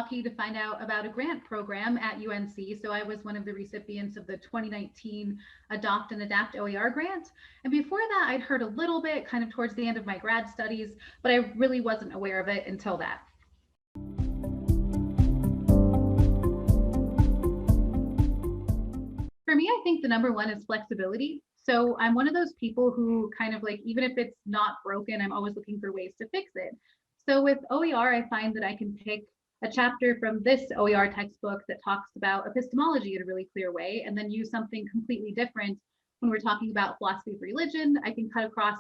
lucky to find out about a grant program at UNC. So I was one of the recipients of the 2019 Adopt and Adapt OER grant. And before that, I'd heard a little bit kind of towards the end of my grad studies, but I really wasn't aware of it until that. For me, I think the number one is flexibility. So I'm one of those people who kind of like, even if it's not broken, I'm always looking for ways to fix it. So with OER, I find that I can pick a chapter from this OER textbook that talks about epistemology in a really clear way, and then use something completely different when we're talking about philosophy of religion. I can cut across,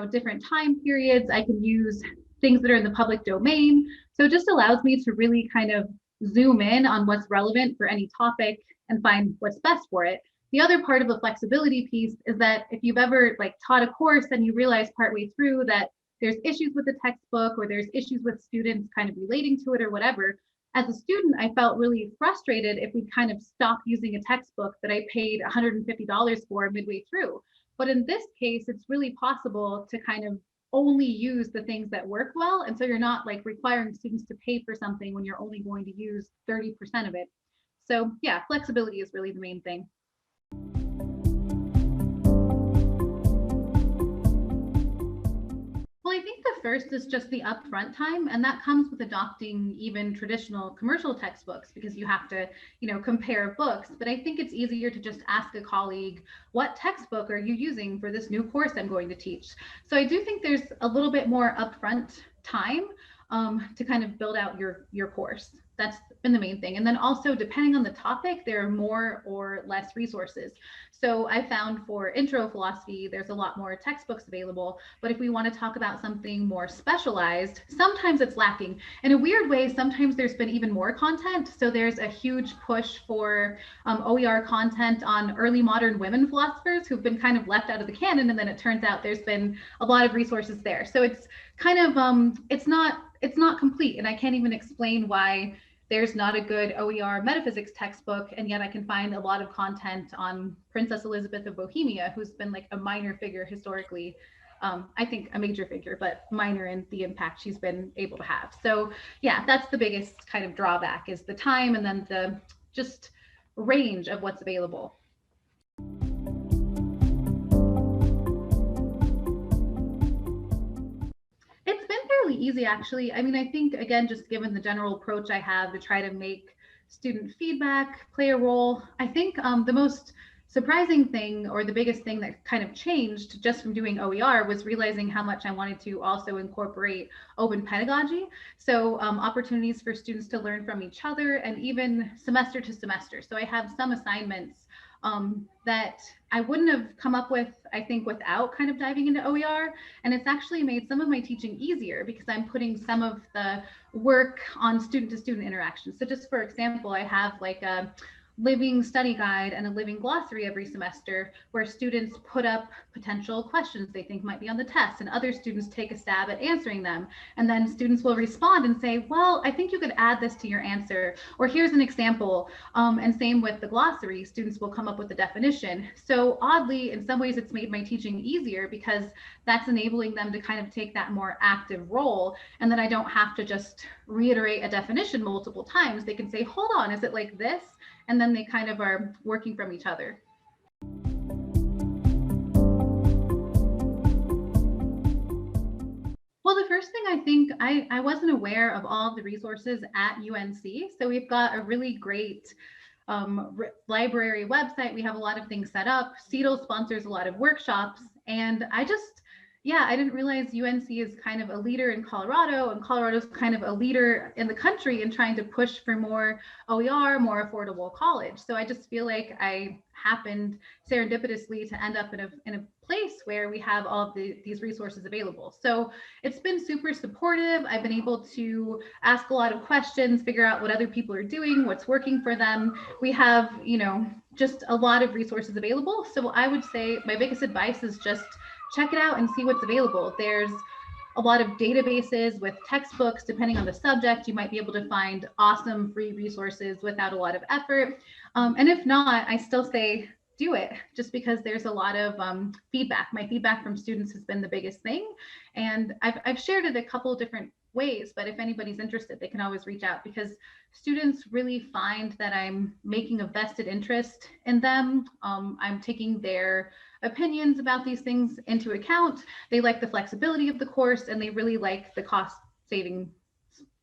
different time periods. I can use things that are in the public domain. So it just allows me to really kind of zoom in on what's relevant for any topic and find what's best for it. The other part of the flexibility piece is that if you've ever taught a course and you realize partway through that there's issues with the textbook or there's issues with students kind of relating to it or whatever, as a student, I felt really frustrated if we kind of stopped using a textbook that I paid $150 for midway through. But in this case, it's really possible to kind of only use the things that work well. And so you're not requiring students to pay for something when you're only going to use 30% of it. So yeah, flexibility is really the main thing. Well, I think the first is just the upfront time, and that comes with adopting even traditional commercial textbooks because you have to, compare books. But I think it's easier to just ask a colleague, what textbook are you using for this new course I'm going to teach? So I do think there's a little bit more upfront time to kind of build out your course. That's been the main thing. And then also, depending on the topic, there are more or less resources. So I found for intro philosophy, there's a lot more textbooks available. But if we want to talk about something more specialized, sometimes it's lacking. In a weird way, sometimes there's been even more content. So there's a huge push for OER content on early modern women philosophers who've been kind of left out of the canon. And then it turns out there's been a lot of resources there. So it's kind of, it's not complete. And I can't even explain why there's not a good OER metaphysics textbook, and yet I can find a lot of content on Princess Elizabeth of Bohemia, who's been a minor figure historically. I think a major figure, but minor in the impact she's been able to have. So yeah, that's the biggest kind of drawback, is the time and then the just range of what's available. Easy, actually. I mean, I think, again, just given the general approach I have to try to make student feedback play a role, I think the most surprising thing, or the biggest thing that kind of changed just from doing OER, was realizing how much I wanted to also incorporate open pedagogy. So opportunities for students to learn from each other, and even semester to semester. So I have some assignments that I wouldn't have come up with, I think, without kind of diving into OER. And it's actually made some of my teaching easier because I'm putting some of the work on student to student interactions. So just for example, I have a living study guide and a living glossary every semester where students put up potential questions they think might be on the test, and other students take a stab at answering them. And then students will respond and say, well, I think you could add this to your answer, or here's an example. And same with the glossary, students will come up with a definition. So oddly, in some ways, it's made my teaching easier because that's enabling them to kind of take that more active role. And then I don't have to just reiterate a definition multiple times. They can say, hold on, is it like this? And then they kind of are working from each other. Well, the first thing, I think I wasn't aware of all of the resources at UNC. So we've got a really great library website. We have a lot of things set up. CETL sponsors a lot of workshops. And I didn't realize UNC is kind of a leader in Colorado, and Colorado's kind of a leader in the country in trying to push for more OER, more affordable college. So I just feel like I happened serendipitously to end up in a place where we have all of these resources available. So it's been super supportive. I've been able to ask a lot of questions, figure out what other people are doing, what's working for them. We have, just a lot of resources available. So I would say my biggest advice is just check it out and see what's available. There's a lot of databases with textbooks. Depending on the subject, you might be able to find awesome free resources without a lot of effort. And if not, I still say do it, just because there's a lot of feedback. My feedback from students has been the biggest thing. And I've shared it a couple of different ways, but if anybody's interested, they can always reach out, because students really find that I'm making a vested interest in them. I'm taking their opinions about these things into account. They like the flexibility of the course, and they really like the cost saving,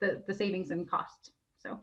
the savings and cost. So.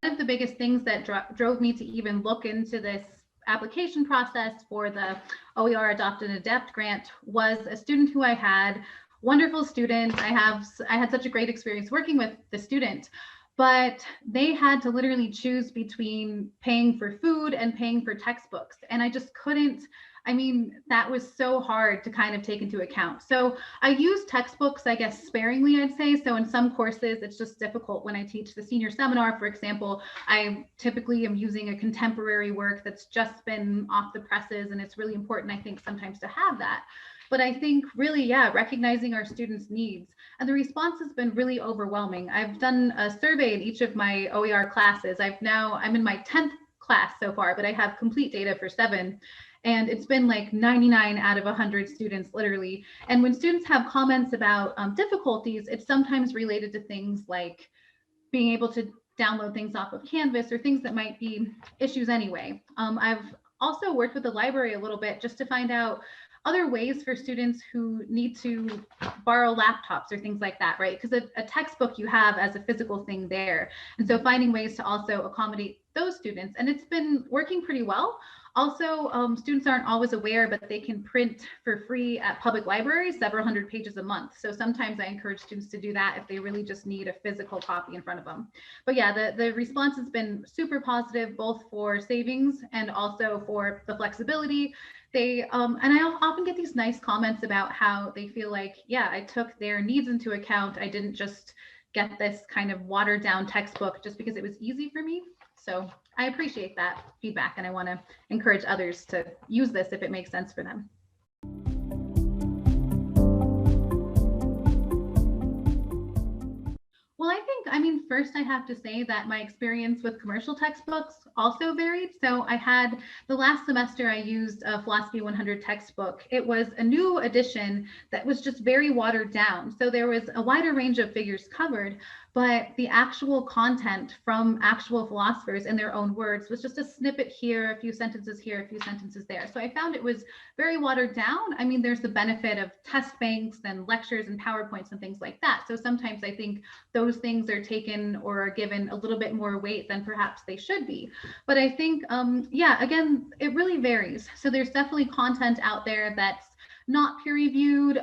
One of the biggest things that drove me to even look into this application process for the OER Adopt and Adapt grant was a student who I had, wonderful student. I had such a great experience working with the student, but they had to literally choose between paying for food and paying for textbooks. And I just couldn't, I mean, that was so hard to kind of take into account. So I use textbooks, I guess, sparingly, I'd say. So in some courses, it's just difficult. When I teach the senior seminar, for example, I typically am using a contemporary work that's just been off the presses. And it's really important, I think, sometimes to have that. But I think really, yeah, recognizing our students' needs. And the response has been really overwhelming. I've done a survey in each of my OER classes. I'm in my 10th class so far, but I have complete data for 7. And it's been like 99 out of 100 students, literally. And when students have comments about difficulties, it's sometimes related to things like being able to download things off of Canvas, or things that might be issues anyway. I've also worked with the library a little bit just to find out other ways for students who need to borrow laptops or things like that, right? Because a textbook you have as a physical thing there. And so finding ways to also accommodate those students. And it's been working pretty well. Also, students aren't always aware, but they can print for free at public libraries, several hundred pages a month. So sometimes I encourage students to do that if they really just need a physical copy in front of them. But yeah, the response has been super positive, both for savings and also for the flexibility. And I often get these nice comments about how they feel like, yeah, I took their needs into account. I didn't just get this kind of watered down textbook just because it was easy for me. So I appreciate that feedback, and I want to encourage others to use this if it makes sense for them. Well, first I have to say that my experience with commercial textbooks also varied. So the last semester I used a Philosophy 100 textbook. It was a new edition that was just very watered down. So there was a wider range of figures covered, but the actual content from actual philosophers in their own words was just a snippet here, a few sentences here, a few sentences there. So I found it was very watered down. There's the benefit of test banks and lectures and PowerPoints and things like that. So sometimes I think those things are taken or are given a little bit more weight than perhaps they should be. But I think, again, it really varies. So there's definitely content out there that's not peer reviewed.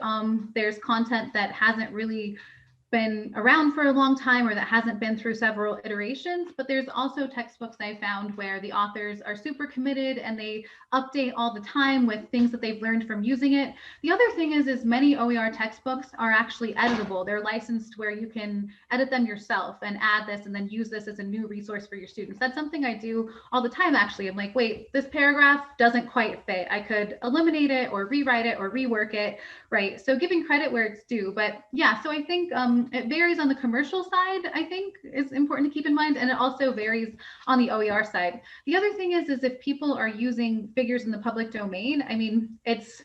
There's content that hasn't really been around for a long time or that hasn't been through several iterations, but there's also textbooks I found where the authors are super committed and they update all the time with things that they've learned from using it. The other thing is many OER textbooks are actually editable. They're licensed where you can edit them yourself and add this and then use this as a new resource for your students. That's something I do all the time, actually. I'm like, wait, this paragraph doesn't quite fit. I could eliminate it or rewrite it or rework it, right? So giving credit where it's due. But yeah, so I think it varies on the commercial side, I think is important to keep in mind. And it also varies on the OER side. The other thing is if people are using figures in the public domain, it's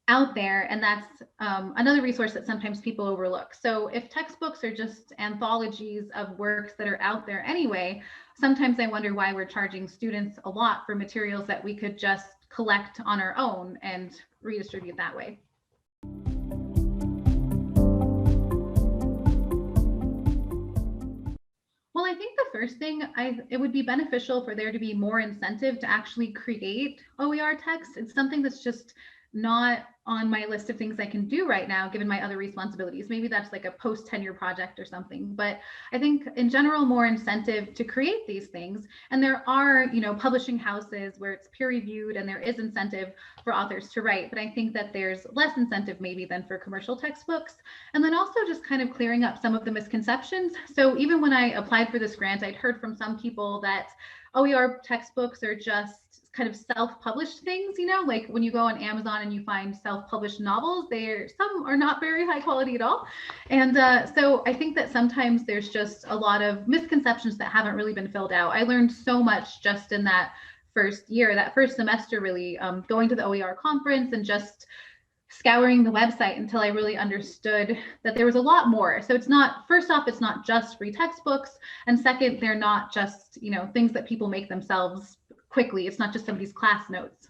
out there, and that's another resource that sometimes people overlook. So if textbooks are just anthologies of works that are out there anyway, sometimes I wonder why we're charging students a lot for materials that we could just collect on our own and redistribute that way. Well, I think the first thing, it would be beneficial for there to be more incentive to actually create OER text. It's something that's just not on my list of things I can do right now, given my other responsibilities. Maybe that's like a post-tenure project or something. But I think in general, more incentive to create these things. And there are, publishing houses where it's peer reviewed and there is incentive for authors to write. But I think that there's less incentive maybe than for commercial textbooks. And then also just kind of clearing up some of the misconceptions. So even when I applied for this grant, I'd heard from some people that OER textbooks are just kind of self-published things, like when you go on Amazon and you find self-published novels, some are not very high quality at all. And so I think that sometimes there's just a lot of misconceptions that haven't really been filled out. I learned so much just in that first year, that first semester really, going to the OER conference and just scouring the website until I really understood that there was a lot more. So it's not, first off, it's not just free textbooks. And second, they're not just, things that people make themselves quickly. It's not just somebody's class notes.